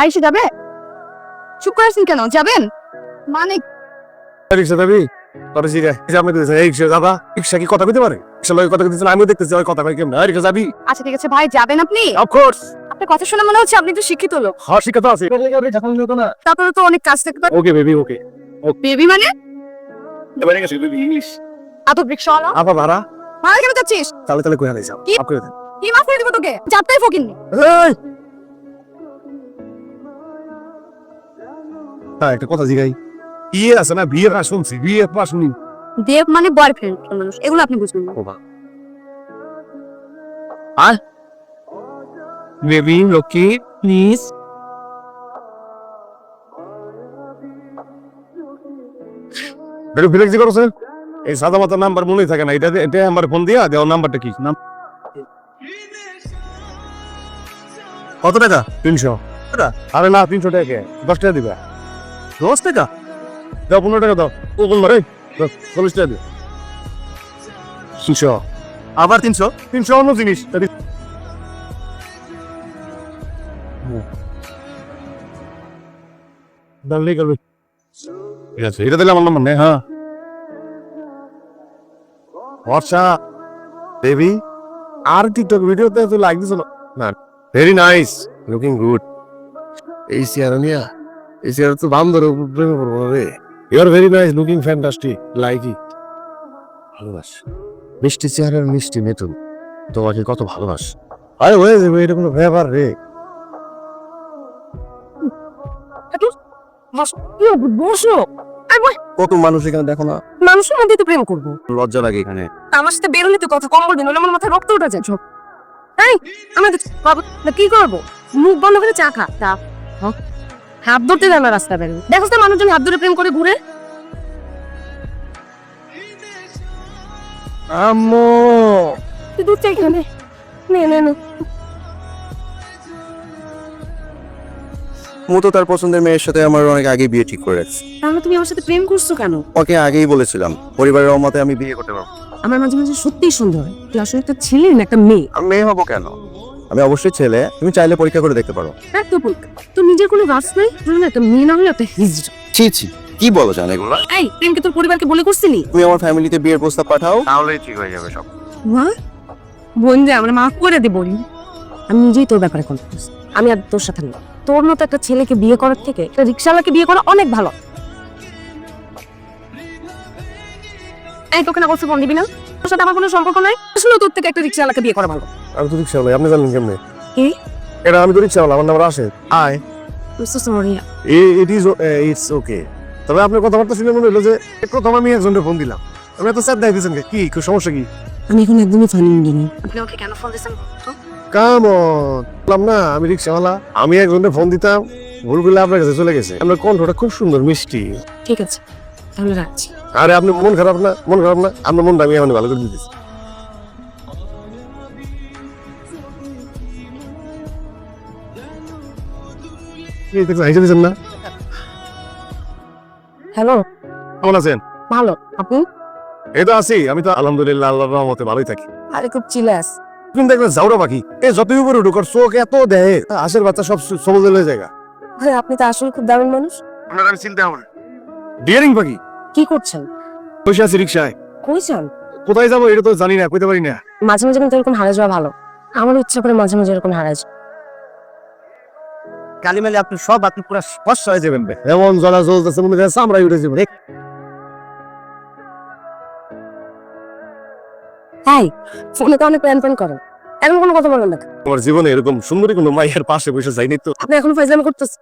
আইসে যাবে? চুপ করে আছেন কেন? যাবেন মানে? রিক্সা যাবি? তোর জিগা এই যে আপনি কইতেছেন এই রিক্সা যাবা? রিক্সা কি কথা কইতে পারে? রিক্সা লগে কথা কইতেছেন, আমিও দেখতেছি ওই কথা কই কেমন। রিক্সা যাবি? আচ্ছা ঠিক আছে ভাই, যাবেন আপনি? Of course. আপনার কথা শুনে মনে হচ্ছে আপনি একটু শিক্ষিত লোক। হ্যাঁ শিক্ষা তো আছে। তারপরে তো অনেক কাজ থাকতে পারে। ওকে বেবি ওকে। বেবি মানে? এবারে গেছে বেবি ইংলিশ। আতো রিকশাওয়ালা? আপা ভাড়া? ভাড়া কেন যাচ্ছিস? তাহলে তাহলে কইয়া লাইছাম। কি? আপ করে দেন। কি মাফ করে দিব তোকে? যাত্রাই ফকিননি। এই হ্যাঁ একটা কথা জিগাই। বিয়ে আছে না, বিয়ের না শুনছি, বিয়ের পা শুনি। দেব মানে বয়ফ্রেন্ড মানুষ, এগুলো আপনি বুঝবেন না। আর বেবি লকি প্লিজ। বেরো ফিলেক্সি করো স্যার। এই সাদা মাথা নাম্বার মনেই থাকে না, এটা আমার ফোন দিয়া দেও। নাম্বারটা কি? নাম কত টাকা? 300 টাকা। আরে না 300 টাকা কে? 10 টাকা দিবা। 10 টাকা দাও, 15 টাকা দাও। ও বল মারে 40 টাকা দিও। 300 আবার 300 300 অন্য জিনিস। দাঁড়িয়ে গেল। ঠিক আছে এটা দিলে আমার নাম্বার নেই। হ্যাঁ বর্ষা বেবি আর টিকটক ভিডিওতে তো লাইক দিছ না? Very nice, looking good. এই চেয়ার নিয়া এই চেয়ার তো বান্দর প্রেমে পড়বো রে। You are very nice, looking fantastic, like it. ভালোবাস মিষ্টি চেহারার মিষ্টি মেতুন তোমাকে কত ভালোবাস। আরে হয়ে যাবে, এটা কোনো ব্যাপার রে। বসো। কত মানুষ এখানে দেখো না, মানুষের মধ্যে তো প্রেম করবো। লজ্জা লাগে এখানে। আমার সাথে বেরোলে তো কথা কম বলবেন, আমার মাথায় রক্ত উঠে যায় সব। এই আমাদের বাবু না, কি করবো? মুখ বন্ধ করে চা খা। তা হাত ধরতে যায় না রাস্তা বেরো। দেখো তো মানুষজন হাত ধরে প্রেম করে ঘুরে। আম্মু তুই দুধ চাই এখানে নে নে নে। মু তো তার পছন্দের মেয়ের সাথে আমার অনেক আগে বিয়ে ঠিক করে রাখছি। তাহলে তুমি আমার সাথে প্রেম করছো কেন? ওকে আগেই বলেছিলাম পরিবারের অমতে আমি বিয়ে করতে পারবো। আমার মাঝে মাঝে সত্যিই সন্দেহ হয় তুই আসলে একটা ছেলে না একটা মেয়ে। আমি মেয়ে হবো কেন? আমি অবশ্যই ছেলে, তুমি চাইলে পরীক্ষা করে দেখতে পারো। এক তো বল, তোর নিজের কোনো গাছ নেই? তুই না একটা মেয়ে না হলে একটা হিজড়া। ছি ছি, কি বলো জানো এগুলো? এই প্রেমকে তোর পরিবারকে বলে করছিলি? তুমি আমার ফ্যামিলিতে বিয়ের প্রস্তাব পাঠাও, তাহলেই ঠিক হয়ে যাবে সব। মা বোন যে আমরা মাফ করে দেবো। আমি নিজেই তোর ব্যাপারে কনফিউজ। আমি আর তোর সাথে না। তোর মতো একটা ছেলেকে বিয়ে করার থেকে একটা রিক্সাওয়ালাকে বিয়ে করা অনেক ভালো। এই তোকে না বলছে ফোন দিবি না? তোর সাথে আমার কোনো সম্পর্ক নাই। আসলে তোর থেকে একটা রিক্সাওয়ালাকে বিয়ে করা ভালো। আমি তো রিক্সাওয়ালা, আপনি জানেন কেমনে? কি? এটা আমি তো রিক্সাওয়ালা, আমার নাম রাশেদ। আয় সরি। It's okay. তবে আপনার কথাবার্তা শুনে মনে হলো যে প্রথম আমি একজনের ফোন দিলাম। আমি এত স্যার দেখাই দিয়েছেন কি খুব সমস্যা কি? আমি এখন একদমই ফানি মুডে নেই। আপনি ওকে কেন ফোন দিয়েছেন? কাম অন, বললাম না আমি রিক্সাওয়ালা। আমি একজনের ফোন দিতাম, ভুল করে আপনার কাছে চলে গেছে। আপনার কণ্ঠটা খুব সুন্দর মিষ্টি। ঠিক আছে তাহলে রাখছি। আরে আপনি মন খারাপ না, মন খারাপ না, আপনার মনটা আমি এখন ভালো করে দিতেছি। এই দেখছেন হাসি দিচ্ছেন না? হ্যালো, কেমন আছেন? ভালো। আপনি? এই তো আছি, আমি তো আলহামদুলিল্লাহ আল্লাহর রহমতে ভালোই থাকি। আরে খুব চিলাস। তুমি দেখবেন জাউরা পাখি এ যতই উপরে উঠুক ওর চোখ এত দেয়, হাঁসের বাচ্চা সব সবুজ হয়ে জায়গা। হ্যাঁ আপনি তো আসলে খুব দারুণ মানুষ। আপনার আমি চিন্তা হবে ডিয়ারিং পাখি। কি করছেন? বসে আছি রিক্সায়। কই যান? কোথায় যাবো এটা তো জানি না, কইতে পারি না। মাঝে মাঝে কিন্তু এরকম হারা যাওয়া ভালো। আমার ইচ্ছা করে মাঝে মাঝে এরকম হারা যায়। কালিমালি আপনি সব আপনি পুরো স্পষ্ট হয়ে যাবেন। এমন জ্বলা জ্বলতেছে মনে হয় চামড়াই উঠে যাবে। তাই ফোনে তো অনেক প্ল্যান প্ল্যান করেন, এখন কোনো কথা বলেন না। আমার জীবনে এরকম সুন্দরী কোনো মাইয়ের পাশে বসে যাইনি তো। আপনি এখন ফাইজলামি করতেছেন।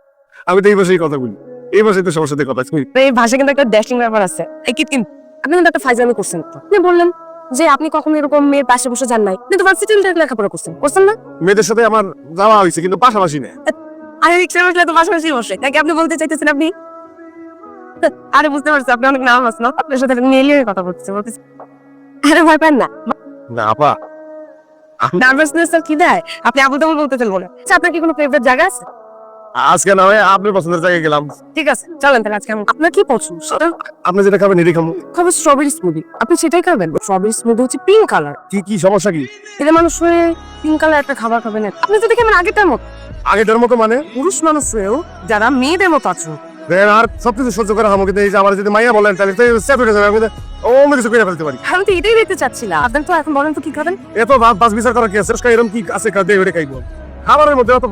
আমি তো এই ভাষায় কথা বলি, এই ভাষায় তো সবার সাথে কথা কই। এই ভাষা কিন্তু একটা ড্যাশিং ব্যাপার আছে। এই কিন্তু আপনি কিন্তু একটা ফাইজলামি করছেন। আপনি বললেন যে আপনি কখনো এরকম মেয়ের পাশে বসে যান নাই, কিন্তু ভার্সিটিতে লেখাপড়া করছেন করছেন না? মেয়েদের সাথে আমার যাওয়া হয়েছে কিন্তু পাশাপাশি না। আরে রিক্সা বসলে তো পাশাপাশি বসে, নাকি আপনি বলতে চাইতেছেন আপনি? আরে বুঝতে পারছি আপনি অনেক নার্ভাস না, আপনার সাথে মিলিয়ে কথা বলতে বলতেছি। আরে ভয় পান না, না আপা, নার্ভাসনেস আর কি দেয়? আপনি আবুল তাবুল বলতেছেন বলে। আচ্ছা আপনার কি কোনো ফেভারিট জায়গা আছে? আজকে না হয় আপনার পছন্দের জায়গায় গেলাম। ঠিক আছে চলেন তাহলে আজকে আপনার কি পছন্দ সেটা আপনি যেটা খাবেন এটাই খাবো। খাবো। স্ট্রবেরি স্মুদি, আপনি সেটাই খাবেন। স্ট্রবেরি স্মুদি হচ্ছে পিঙ্ক কালার। কি কি সমস্যা কি? এদের মানুষ হয়ে পিঙ্ক কালার একটা খাবার খাবেন না। আপনি যদি খাবেন আগেরটার মতো আগেটার মতো মানে পুরুষ মানুষেও যারা মেয়েদের মতো আছো। দেখেন আর সবকিছু সহ্য করা আমাকে এই যে আমার যদি মাইয়া বলেন তাহলে তো সেফ হয়ে যাবে আমি তো অন্য কিছু করে ফেলতে পারি। আমি তো এটাই দেখতে চাচ্ছিলাম। আপনার তো এখন বলেন তো কি খাবেন? এত বাস বিচার করা কি আছে এরকম কি আছে কাজে ওটা খাইবো খাবারের মধ্যে অত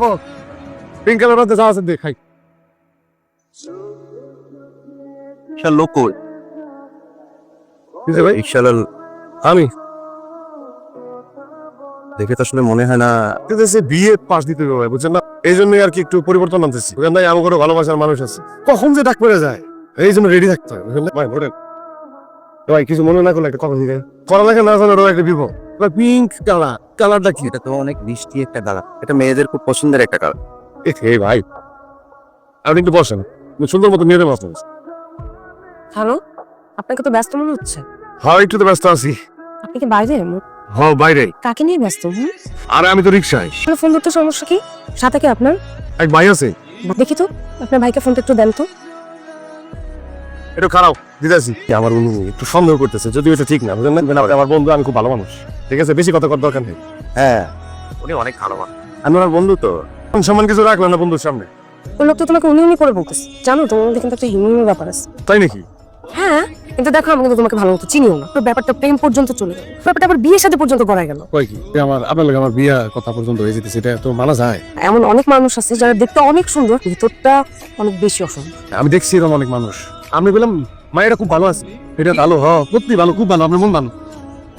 পিঙ্ক কালার মধ্যে যা আছে দেখ খাই। লোক কই? বুঝলে ভাই রিক্সাওয়ালা আমি দেখে তো আসলে মনে হয় না। কিন্তু সে বিয়ে পাস দিতে হবে ভাই, বুঝছেন না? এই জন্যই আর কি একটু পরিবর্তন আনতেছি। ওখানে নাই আমার কোনো ভালোবাসার মানুষ আছে, কখন যে ডাক পড়ে যায় এই জন্য রেডি থাকতে হয়, বুঝলেন? ভাই ওঠেন ভাই, কিছু মনে না করলে একটা কথা দিকে পড়ালেখা না জানার একটা বিপদ। পিঙ্ক কালার, কালারটা কি? এটা তো অনেক মিষ্টি একটা কালার, এটা মেয়েদের খুব পছন্দের একটা কালার। এই ভাই আপনি একটু বসেন, সুন্দর মতো নিয়ে যাবো। হ্যালো, আপনাকে তো ব্যস্ত মনে হচ্ছে। হ্যাঁ একটু তো ব্যস্ত আছি। আপনি কি বাইরে? হ্যাঁ বাইরে। কাকে নিয়ে ব্যস্ত? আরে আমি তো রিক্সায়। ফোন ধরতে সমস্যা কি? সাথে কি আপনার এক ভাই আছে। দেখি তো আপনার ভাইকে ফোনটা একটু দেন তো। একটু খারাপ দিতেছি, আমার উনি একটু সন্দেহ করতেছে, যদিও এটা ঠিক না, বুঝলেন না? আমার বন্ধু, আমি খুব ভালো মানুষ, ঠিক আছে? বেশি কথা করার দরকার নেই। হ্যাঁ, উনি অনেক ভালো মানুষ, আমি ওনার বন্ধু তো। সম্মান কিছু রাখলাম না বন্ধুর সামনে। ওই লোক তো তোমাকে উনি উনি করে বলতেছে। জানো তোমার মধ্যে কিন্তু একটা হিমুর ব্যাপার আছে। তাই নাকি? হ্যাঁ, কিন্তু দেখো আমি কিন্তু তোমাকে ভালো মতো চিনিও না। তো ব্যাপারটা প্রেম পর্যন্ত চলে গেল, ব্যাপারটা আবার বিয়ের সাথে পর্যন্ত করা গেল। কই কি আমার আপনার লাগে আমার বিয়া কথা পর্যন্ত হয়ে যেতেছে, এটা তো মানা যায়? এমন অনেক মানুষ আছে যারা দেখতে অনেক সুন্দর, ভিতরটা অনেক বেশি অসুন্দর। আমি দেখছি এরকম অনেক মানুষ। আমি বললাম মায়েরা খুব ভালো আছে, এটা ভালো, হ্যাঁ সত্যি ভালো, খুব ভালো, আপনার মন ভালো।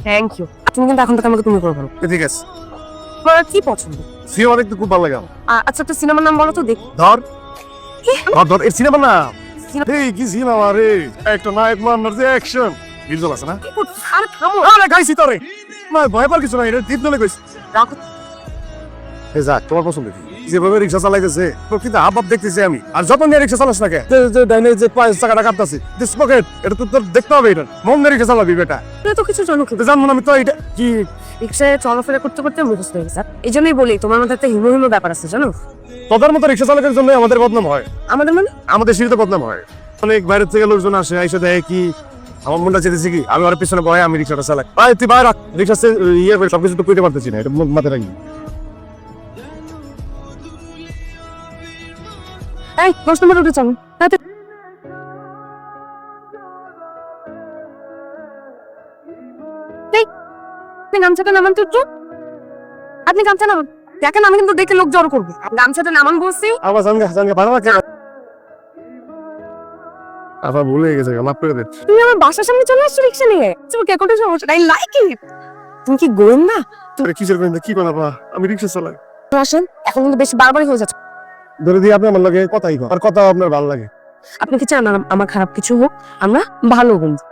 Thank you. তুমি কিন্তু এখন থেকে আমাকে তুমি করে বলো। ঠিক আছে, তোমার কি পছন্দ? সিনেমা দেখতে খুব ভালো লাগে আমার। আচ্ছা, একটা সিনেমার নাম বলো তো দেখি। ধর ধর এর সিনেমা না, সিনেমা- এই কি সিনেমা রে, একটা নায়ক মান্নার যে অ্যাকশন ভিজুয়াল আছে না? কি করছিস? আরে থামো। আরে গাইছি তোরে, না ভয় পাওয়ার কিছু নাই, এটা দীপ নলে কইছি। রাখো। এ যাক, তোমার পছন্দ কি? যেভাবে রিক্সা চালাইতেছে প্রকৃতি হাব দেখতেছি আমি, আর যত নিয়ে রিক্সা চালাস না কে, যে ডাইনে যে পাঁচ টাকাটা কাটতাছি দিস পকেট, এটা তো তোর দেখতে হবে, এটা মন দিয়ে রিক্সা চালাবি বেটা। তুমি তো কিছু জানো কি? তো জানবো না আমি তো, এটা কি রিক্সায় চলাফেরা করতে করতে মুখস্থ হয়ে গেছে। এই জন্যই বলি তোমার মধ্যে একটা হিমো হিমো ব্যাপার আছে, জানো? তোদের মতো রিক্সা চালকের জন্য আমাদের বদনাম হয়, আমাদের মানে আমাদের সিঁড়িতে বদনাম হয়। অনেক বাইরের থেকে লোকজন আসে, এসে দেখে কি আমার মনটা চেতেছে কি আমি ওর পিছনে বয় আমি রিক্সাটা চালাই। ভাই তুই বাইরে রিক্সা ইয়ে করে সবকিছু তো কইতে পারতেছি না, এটা মাথায় রাখি। এই 10 নম্বর উঠে চলো তাড়াতাড়ি। এই, আপনি গামছাটা নামান তো একটু। আপনি গামছা নামান। দেখেন আমি কিন্তু দেখে লোক জড়ো করবো। গামছাটা নামান বলছি। আমার সঙ্গে ভালো লাগে। আবার ভুলে গেছে, মাফ করে দে। তুমি আমার বাসার সামনে চলে আসছো রিক্সা নিয়ে। তোমার কে কোন সমস্যা? I like it. তুমি কি গোয়েন না? আরে কিসের কইন্দা কি করা বা, আমি রিক্সা চালাই। আসেন, এখন কিন্তু বেশি বারবারই হয়ে যাচ্ছে। ধরে দিয়ে আপনি আমার লাগে কথাই কন, আর কথা আপনার ভালো লাগে। আপনি কি চান আমার খারাপ কিছু হোক? আমরা ভালো বন্ধু।